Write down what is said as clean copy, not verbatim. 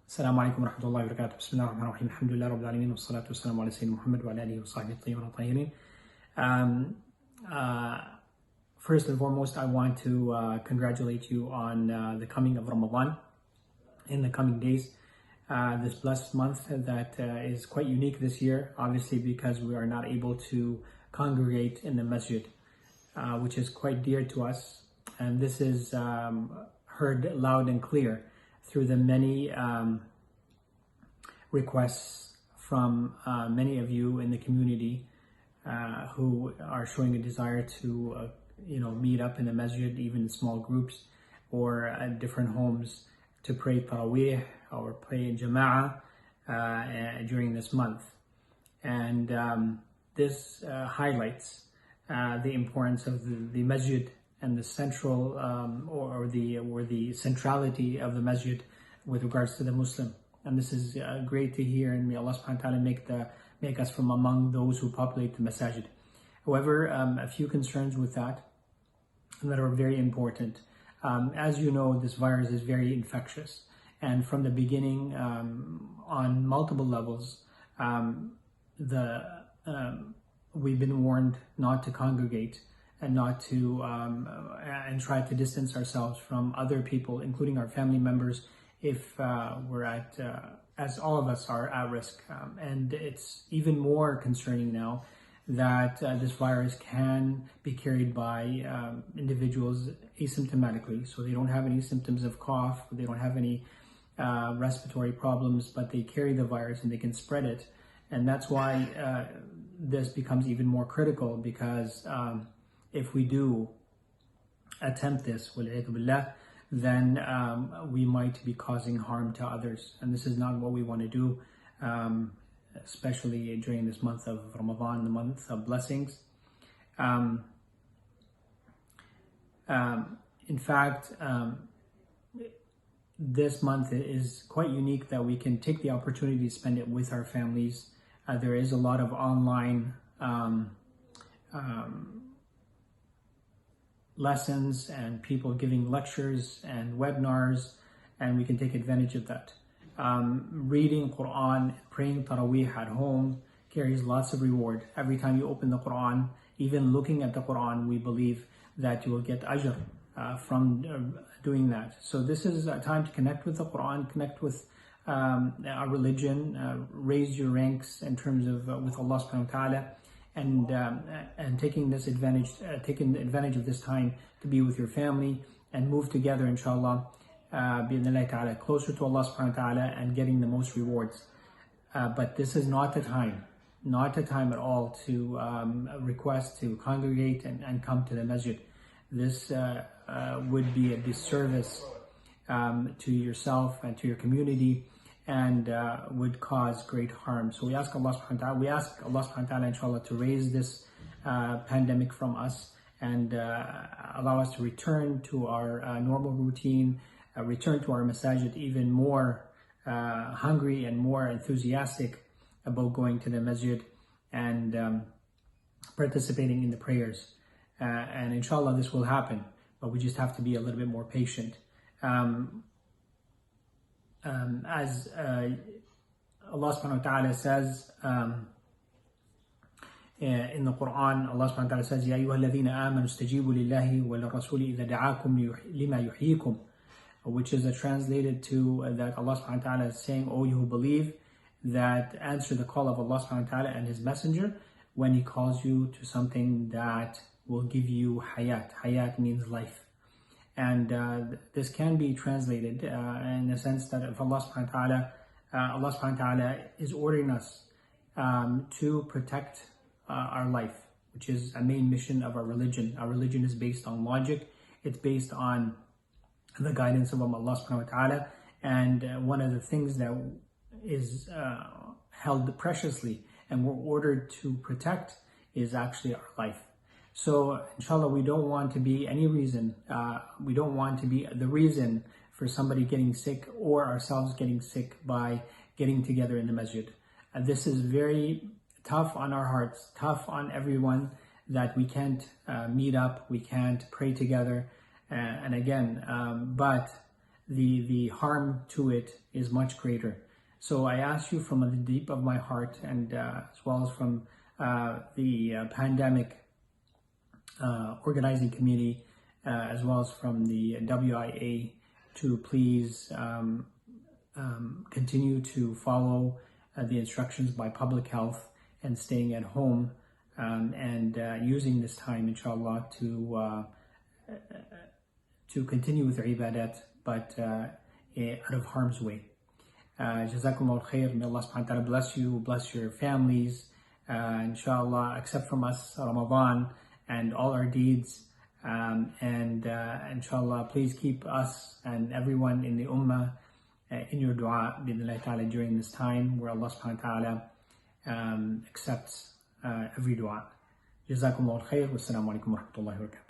Assalamu alaikum wa rahmatullahi wa barakatuh. Bismillah ar-Rahman ar-Rahim. Alhamdulillah Rabbil Alameen. Wassalatu wassalamu ala Sayyidina Muhammad wa ala alihi wa sahbihi at-tayyibin at-tahirin. First and foremost, I want to congratulate you on the coming of Ramadan in the coming days. This blessed month that is quite unique this year, obviously because we are not able to congregate in the masjid, which is quite dear to us. And this is heard loud and clear through the many requests from many of you in the community who are showing a desire to meet up in the masjid, even in small groups or at different homes to pray Taraweeh or pray in Jama'ah during this month. And this highlights the importance of the masjid and the central or the centrality of the masjid with regards to the Muslim. And this is great to hear, and may Allah subhanahu wa ta'ala make us from among those who populate the masajid. However, a few concerns with that are very important. As you know, this virus is very infectious, and from the beginning, on multiple levels, we've been warned not to congregate and not to and try to distance ourselves from other people, including our family members, if we're as all of us are at risk. And it's even more concerning now that this virus can be carried by individuals asymptomatically. So they don't have any symptoms of cough, they don't have any respiratory problems, but they carry the virus and they can spread it. And that's why this becomes even more critical, because if we do attempt this, then we might be causing harm to others. And this is not what we want to do, especially during this month of Ramadan, the month of blessings. In fact, this month is quite unique that we can take the opportunity to spend it with our families. There is a lot of online lessons and people giving lectures and webinars, and we can take advantage of that. Reading Quran, praying Taraweeh at home carries lots of reward. Every time you open the Quran, even looking at the Quran, we believe that you will get ajr from doing that. So this is a time to connect with the Quran, connect with our religion, raise your ranks in terms of with Allah subhanahu wa ta'ala, and taking advantage of this time to be with your family and move together, inshallah, bi'idhnillahi ta'ala, closer to Allah subhanahu wa ta'ala and getting the most rewards. But this is not the time at all to request to congregate and come to the masjid. This would be a disservice to yourself and to your community, and would cause great harm. So we ask Allah subhanahu wa ta'ala, inshallah, to raise this pandemic from us and allow us to return to our normal routine, return to our masajid even more hungry and more enthusiastic about going to the masjid and participating in the prayers. And inshallah this will happen, but we just have to be a little bit more patient. As Allah subhanahu wa ta'ala says in the Quran, Allah subhanahu wa ta'ala says, Ya ayyuhalladhina amanu istajibu lillahi wa lirrasuli idha da'akum lima yuhyikum, which is translated to that Allah subhanahu wa ta'ala is saying, O you who believe, that answer the call of Allah subhanahu wa ta'ala and His Messenger when He calls you to something that will give you hayat. Hayat means life. And this can be translated in the sense that if Allah subhanahu wa ta'ala is ordering us to protect our life, which is a main mission of our religion. Our religion is based on logic. It's based on the guidance of Allah subhanahu wa ta'ala. And one of the things that is held preciously and we're ordered to protect is actually our life. So, inshallah, we don't want to be any reason, we don't want to be the reason for somebody getting sick or ourselves getting sick by getting together in the masjid. This is very tough on our hearts, tough on everyone that we can't meet up, we can't pray together. And again, but the harm to it is much greater. So I ask you from the deep of my heart, and as well as from the pandemic organizing committee, as well as from the WIA, to please continue to follow the instructions by public health and staying at home, and using this time, inshallah, to continue with their ibadat, but out of harm's way. Jazakumullah khair. May Allah subhanahu wa ta'ala bless you, bless your families, inshallah, accept from us Ramadan and all our deeds, and inshallah, please keep us and everyone in the ummah in your dua bi'idhnillahi ta'ala during this time where Allah subhanahu wa ta'ala accepts every dua. Jazakumullah khair. Wassalamu alaikum wa rahmatullahi wa barakatuh.